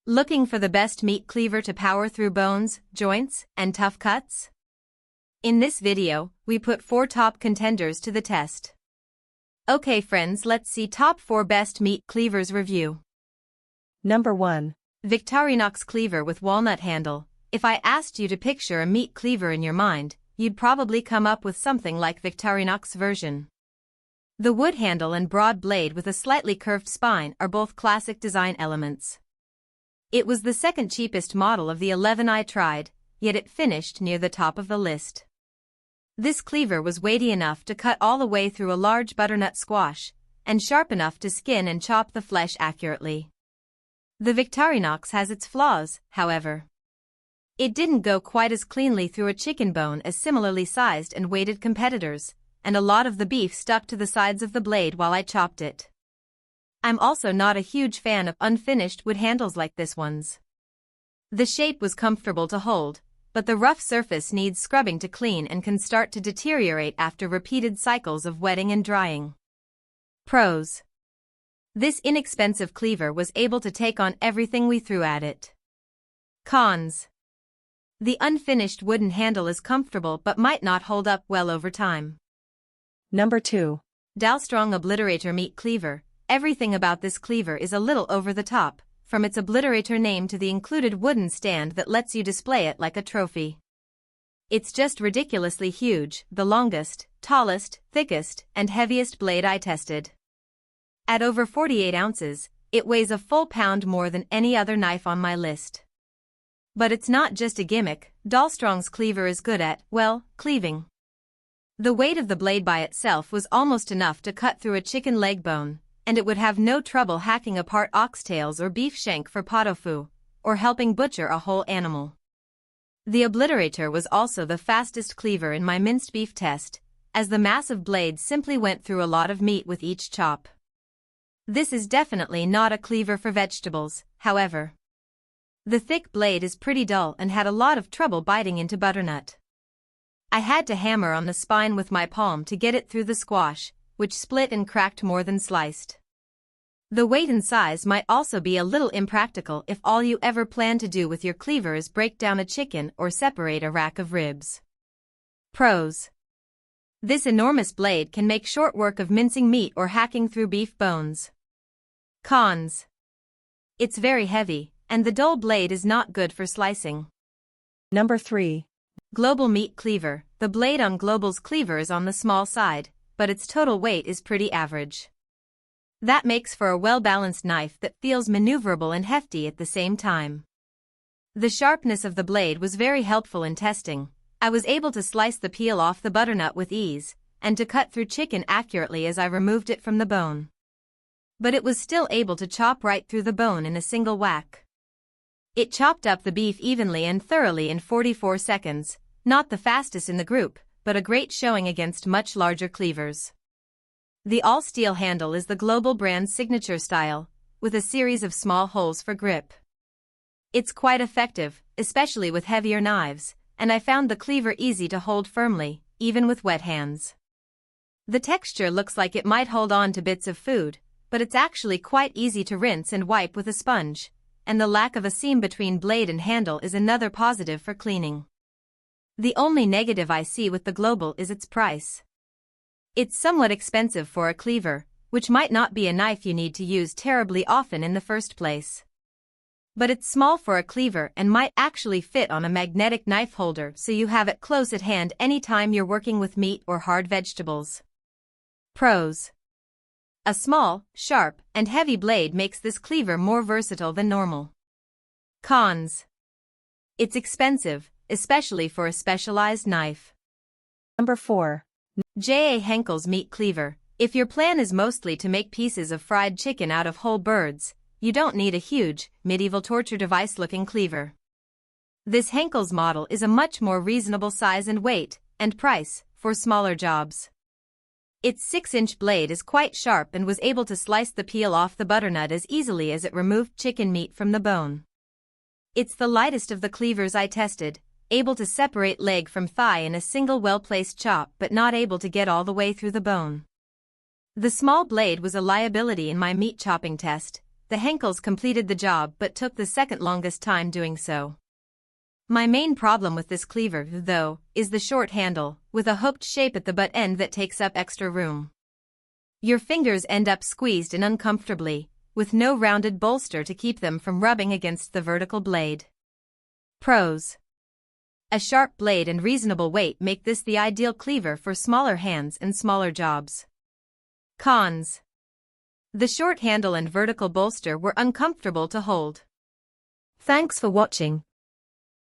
Looking for the best meat cleaver to power through bones, joints, and tough cuts? In this video, we put 4 top contenders to the test. Okay friends, let's see top 4 best meat cleavers review. Number 1. Victorinox Cleaver with Walnut Handle. If I asked you to picture a meat cleaver in your mind, you'd probably come up with something like Victorinox version. The wood handle and broad blade with a slightly curved spine are both classic design elements. It was the second cheapest model of the 11 I tried, yet it finished near the top of the list. This cleaver was weighty enough to cut all the way through a large butternut squash, and sharp enough to skin and chop the flesh accurately. The Victorinox has its flaws, however. It didn't go quite as cleanly through a chicken bone as similarly sized and weighted competitors, and a lot of the beef stuck to the sides of the blade while I chopped it. I'm also not a huge fan of unfinished wood handles like this one's. The shape was comfortable to hold, but the rough surface needs scrubbing to clean and can start to deteriorate after repeated cycles of wetting and drying. Pros. This inexpensive cleaver was able to take on everything we threw at it. Cons. The unfinished wooden handle is comfortable but might not hold up well over time. Number 2. Dalstrong Obliterator Meat Cleaver. Everything about this cleaver is a little over the top, from its obliterator name to the included wooden stand that lets you display it like a trophy. It's just ridiculously huge, the longest, tallest, thickest, and heaviest blade I tested. At over 48 ounces, it weighs a full pound more than any other knife on my list. But it's not just a gimmick. Dalstrong's cleaver is good at, well, cleaving. The weight of the blade by itself was almost enough to cut through a chicken leg bone, and it would have no trouble hacking apart oxtails or beef shank for pot au feu, or helping butcher a whole animal. The Obliterator was also the fastest cleaver in my minced beef test, as the massive blade simply went through a lot of meat with each chop. This is definitely not a cleaver for vegetables, however. The thick blade is pretty dull and had a lot of trouble biting into butternut. I had to hammer on the spine with my palm to get it through the squash, which split and cracked more than sliced. The weight and size might also be a little impractical if all you ever plan to do with your cleaver is break down a chicken or separate a rack of ribs. Pros. This enormous blade can make short work of mincing meat or hacking through beef bones. Cons. It's very heavy, and the dull blade is not good for slicing. Number 3. Global Meat Cleaver. The blade on Global's cleaver is on the small side, but its total weight is pretty average. That makes for a well-balanced knife that feels maneuverable and hefty at the same time. The sharpness of the blade was very helpful in testing. I was able to slice the peel off the butternut with ease, and to cut through chicken accurately as I removed it from the bone. But it was still able to chop right through the bone in a single whack. It chopped up the beef evenly and thoroughly in 44 seconds, not the fastest in the group, but a great showing against much larger cleavers. The all-steel handle is the Global brand's signature style, with a series of small holes for grip. It's quite effective, especially with heavier knives, and I found the cleaver easy to hold firmly, even with wet hands. The texture looks like it might hold on to bits of food, but it's actually quite easy to rinse and wipe with a sponge, and the lack of a seam between blade and handle is another positive for cleaning. The only negative I see with the Global is its price. It's somewhat expensive for a cleaver, which might not be a knife you need to use terribly often in the first place. But it's small for a cleaver and might actually fit on a magnetic knife holder so you have it close at hand anytime you're working with meat or hard vegetables. Pros. A small, sharp, and heavy blade makes this cleaver more versatile than normal. Cons. It's expensive, especially for a specialized knife. Number 4. Henckels Meat Cleaver. If your plan is mostly to make pieces of fried chicken out of whole birds, you don't need a huge, medieval torture device-looking cleaver. This Henckels model is a much more reasonable size and weight, and price, for smaller jobs. Its 6-inch blade is quite sharp and was able to slice the peel off the butternut as easily as it removed chicken meat from the bone. It's the lightest of the cleavers I tested, able to separate leg from thigh in a single well-placed chop but not able to get all the way through the bone. The small blade was a liability in my meat chopping test, the Henckels completed the job but took the second longest time doing so. My main problem with this cleaver, though, is the short handle, with a hooked shape at the butt end that takes up extra room. Your fingers end up squeezed in uncomfortably, with no rounded bolster to keep them from rubbing against the vertical blade. Pros: a sharp blade and reasonable weight make this the ideal cleaver for smaller hands and smaller jobs. Cons: the short handle and vertical bolster were uncomfortable to hold. Thanks for watching.